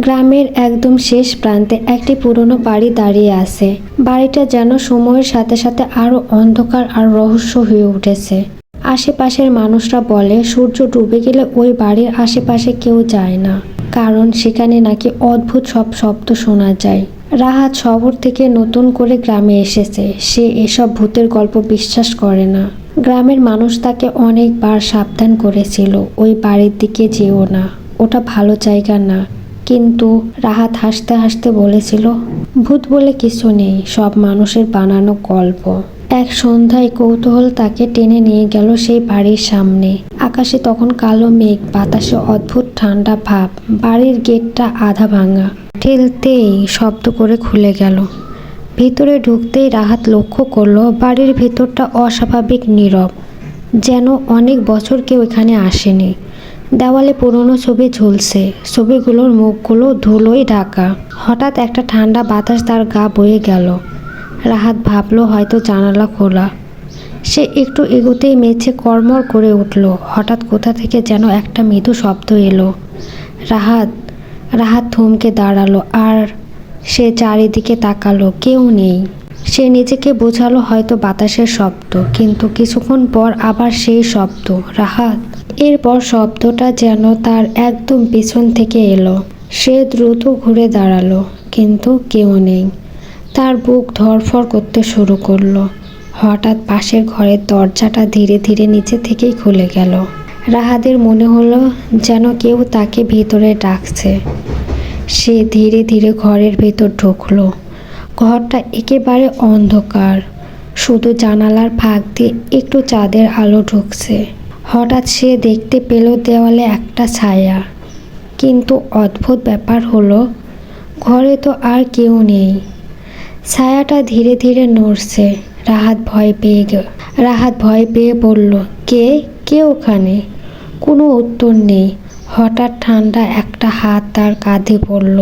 গ্রামের একদম শেষ প্রান্তে একটি পুরনো বাড়ি দাঁড়িয়ে আছে। বাড়িটা যেন সময়ের সাথে সাথে আরো অন্ধকার আর রহস্য হয়ে উঠেছে। আশেপাশের মানুষরা বলে সূর্য ডুবে গেলে ওই বাড়ির আশেপাশে কেউ যায় না, কারণ সেখানে নাকি অদ্ভুত সব শব্দ শোনা যায়। রাহাত শহর থেকে নতুন করে গ্রামে এসেছে, সে এসব ভূতের গল্প বিশ্বাস করে না। গ্রামের মানুষ তাকে অনেকবার সাবধান করেছিল, ওই বাড়ির দিকে যেও না, ওটা ভালো জায়গা না। কিন্তু রাহাত হাসতে হাসতে বলেছিল, ভূত বলে কিছু নেই, সব মানুষের বানানো গল্প। এক সন্ধ্যায় কৌতূহল তাকে টেনে নিয়ে গেল সেই বাড়ির সামনে। আকাশে তখন কালো মেঘ, বাতাসে অদ্ভুত ঠান্ডা ভাব। বাড়ির গেটটা আধা ভাঙা, ঠেলতেই শব্দ করে খুলে গেল। ভিতরে ঢুকতেই রাহাত লক্ষ্য করলো বাড়ির ভেতরটা অস্বাভাবিক নীরব, যেন অনেক বছর কেউ এখানে আসেনি। দেওয়ালে পুরনো ছবি ঝুলছে, ছবিগুলোর মুখগুলো ধুলোয় ঢাকা। হঠাৎ একটা ঠান্ডা বাতাস তার গা বয়ে গেল। রাহাত ভাবলো হয়তো জানালা খোলা। সে একটু এগোতেই মেঝে কড়মড় করে উঠল। হঠাৎ কোথা থেকে যেন একটা মৃদু শব্দ এলো। রাহাত রাহাত থমকে দাঁড়ালো আর সে চারিদিকে তাকালো, কেউ নেই। সে নিজেকে বোঝালো হয়তো বাতাসের শব্দ, কিন্তু কিছুক্ষণ পর আবার সেই শব্দ, রাহাত। এরপর শব্দটা যেন তার একদম পিছন থেকে এলো। সে দ্রুত ঘুরে দাঁড়ালো, কিন্তু কেউ নেই। তার বুক ধড়ফড় করতে শুরু করলো। হঠাৎ পাশের ঘরের দরজাটা ধীরে ধীরে নিচে থেকেই খুলে গেল। রাহাতের মনে হলো যেন কেউ তাকে ভিতরে ডাকছে। সে ধীরে ধীরে ঘরের ভেতর ঢুকলো। ঘরটা একেবারে অন্ধকার, শুধু জানালার ফাঁক দিয়ে একটু চাঁদের আলো ঢুকছে। হঠাৎ সে দেখতে পেল দেওয়ালে একটা ছায়া। কিন্তু অদ্ভুত ব্যাপার হলো, ঘরে তো আর কেউ নেই। ছায়াটা ধীরে ধীরে নড়ছে। রাহাত ভয় পেয়ে বলল, কে ওখানে? কোনো উত্তর নেই। হঠাৎ ঠান্ডা একটা হাত তার কাঁধে পড়ল।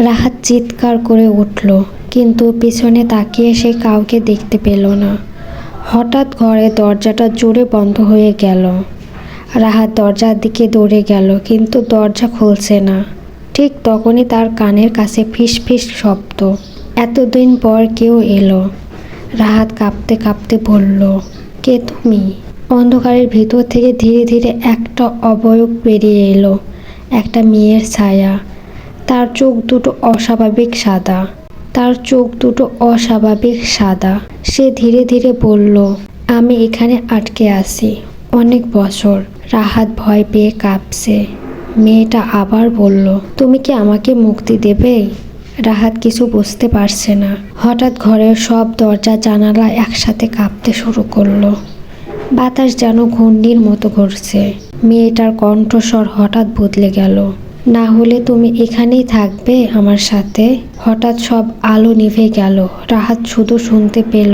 রাহাত চিৎকার করে উঠল, কিন্তু পিছনে তাকিয়ে সে কাউকে দেখতে পেল না। হঠাৎ ঘরের দরজাটা জোরে বন্ধ হয়ে গেল। রাহাত দরজার দিকে দৌড়ে গেল, কিন্তু দরজা খুলছে না। ঠিক তখনই তার কানের কাছে ফিস ফিস শব্দ। এতদিন পর কেউ এলো। রাহাত কাঁপতে কাঁপতে বলল, কে তুমি? অন্ধকারের ভিতর থেকে ধীরে ধীরে একটা অবয়ব বেরিয়ে এলো, একটা মেয়ের ছায়া। তার চোখ দুটো অস্বাভাবিক সাদা। সে ধীরে ধীরে বলল, আমি এখানে আটকে আছি অনেক বছর। রাহাত ভয় পেয়ে কাঁপছে। মেয়েটা আবার বলল, তুমি কি আমাকে মুক্তি দেবে? রাহাত কিছু বুঝতে পারছে না। হঠাৎ ঘরের সব দরজা জানালা একসাথে কাঁপতে শুরু করলো। বাতাস যেন ঘূর্ণির মতো ঘুরছে। মেয়েটার কণ্ঠস্বর হঠাৎ বদলে গেল, না হলে তুমি এখানেই থাকবে আমার সাথে? হঠাৎ সব আলো নিভে গেল। রাহাত শুধু শুনতে পেল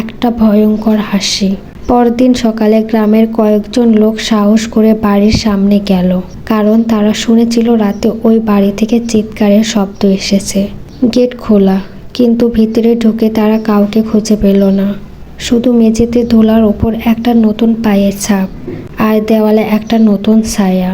একটা ভয়ঙ্কর হাসি। পরদিন সকালে গ্রামের কয়েকজন লোক সাহস করে বাড়ির সামনে গেল, কারণ তারা শুনেছিল রাতে ওই বাড়ি থেকে চিৎকারের শব্দ এসেছে। গেট খোলা, কিন্তু ভিতরে ঢুকে তারা কাউকে খুঁজে পেল না। শুধু মেঝেতে ধুলার ওপর একটা নতুন পায়ের ছাপ, আর দেওয়ালে একটা নতুন ছায়া।